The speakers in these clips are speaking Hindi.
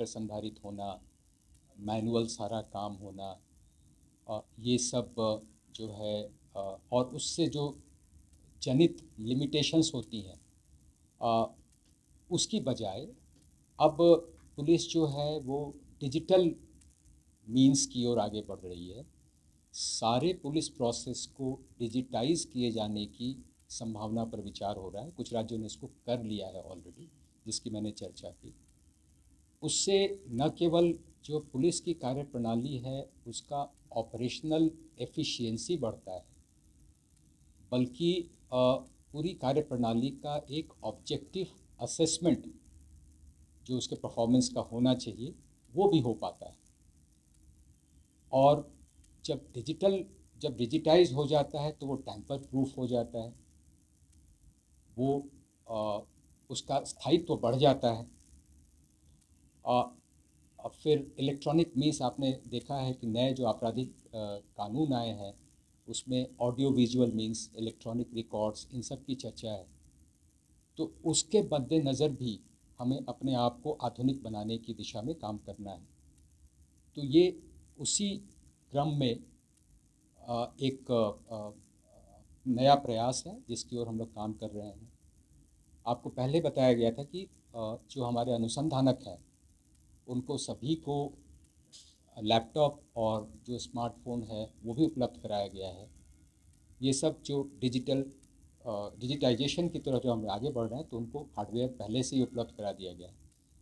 संधारित होना, मैनुअल सारा काम होना, ये सब जो है और उससे जो जनित लिमिटेशंस होती हैं, उसकी बजाय अब पुलिस जो है वो डिजिटल मीन्स की ओर आगे बढ़ रही है। सारे पुलिस प्रोसेस को डिजिटाइज किए जाने की संभावना पर विचार हो रहा है। कुछ राज्यों ने इसको कर लिया है ऑलरेडी, जिसकी मैंने चर्चा की। उससे न केवल जो पुलिस की कार्यप्रणाली है उसका ऑपरेशनल एफिशिएंसी बढ़ता है, बल्कि पूरी कार्यप्रणाली का एक ऑब्जेक्टिव असेसमेंट जो उसके परफॉर्मेंस का होना चाहिए वो भी हो पाता है। और जब डिजिटाइज हो जाता है तो वो टैंपर प्रूफ हो जाता है, वो उसका स्थायित्व बढ़ जाता है। अब फिर इलेक्ट्रॉनिक मीन्स आपने देखा है कि नए जो आपराधिक कानून आए हैं उसमें audio visual means, electronic records, इन सब की चर्चा है। तो उसके मद्देनज़र भी हमें अपने आप को आधुनिक बनाने की दिशा में काम करना है। तो ये उसी क्रम में एक नया प्रयास है जिसकी ओर हम लोग काम कर रहे हैं। आपको पहले बताया गया था कि जो हमारे अनुसंधानक हैं उनको सभी को लैपटॉप और जो स्मार्टफोन है वो भी उपलब्ध कराया गया है। ये सब जो डिजिटाइजेशन की तरफ जो हम आगे बढ़ रहे हैं तो उनको हार्डवेयर पहले से ही उपलब्ध करा दिया गया है।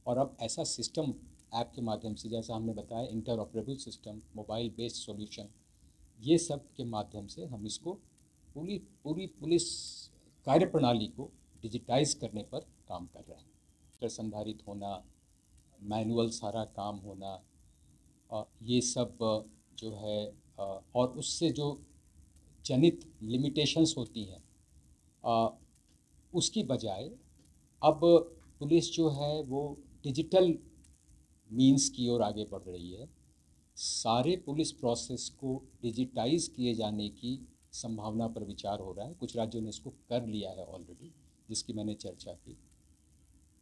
और अब ऐसा सिस्टम ऐप के माध्यम से, जैसा हमने बताया, interoperable system, mobile based solution, ये सब के माध्यम से हम इसको पूरी पूरी पुलिस कार्यप्रणाली को डिजिटाइज करने पर काम कर रहे हैं। संधारित होना, मैनुअल सारा काम होना, ये सब जो है और उससे जो जनित लिमिटेशंस होती हैं, उसकी बजाय अब पुलिस जो है वो डिजिटल मीन्स की ओर आगे बढ़ रही है। सारे पुलिस प्रोसेस को डिजिटाइज किए जाने की संभावना पर विचार हो रहा है। कुछ राज्यों ने इसको कर लिया है ऑलरेडी, जिसकी मैंने चर्चा की।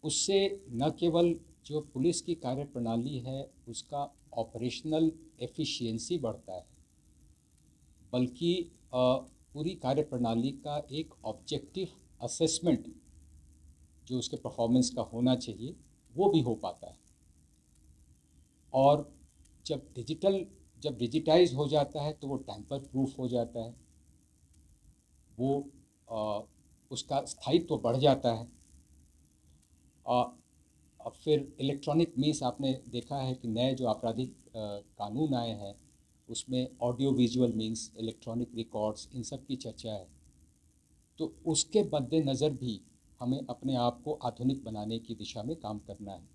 उससे न केवल जो पुलिस की कार्यप्रणाली है उसका ऑपरेशनल एफिशिएंसी बढ़ता है, बल्कि पूरी कार्यप्रणाली का एक ऑब्जेक्टिव असेसमेंट जो उसके परफॉर्मेंस का होना चाहिए वो भी हो पाता है। और जब डिजिटाइज हो जाता है तो वो टैंपर प्रूफ हो जाता है, वो उसका स्थायित्व बढ़ जाता है। अब फिर इलेक्ट्रॉनिक मीन्स आपने देखा है कि नए जो आपराधिक कानून आए हैं उसमें audio visual means, electronic records, इन सब की चर्चा है। तो उसके मद्देनज़र भी हमें अपने आप को आधुनिक बनाने की दिशा में काम करना है।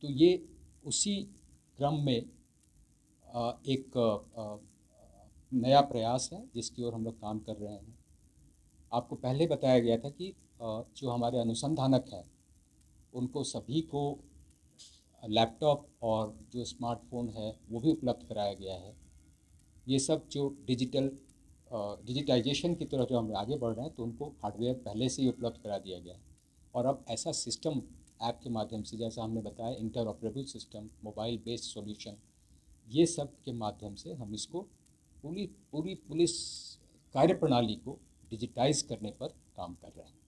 तो ये उसी क्रम में एक नया प्रयास है जिसकी ओर हम लोग काम कर रहे हैं। आपको पहले बताया गया था कि जो हमारे अनुसंधानक हैं उनको सभी को लैपटॉप और जो स्मार्टफोन है वो भी उपलब्ध कराया गया है। ये सब जो डिजिटाइजेशन की तरफ जो हम आगे बढ़ रहे हैं तो उनको हार्डवेयर पहले से ही उपलब्ध करा दिया गया है। और अब ऐसा सिस्टम ऐप के माध्यम से, जैसा हमने बताया, interoperable system, mobile based solution, ये सब के माध्यम से हम इसको पूरी पूरी पुलिस कार्यप्रणाली को डिजिटाइज करने पर काम कर रहे हैं।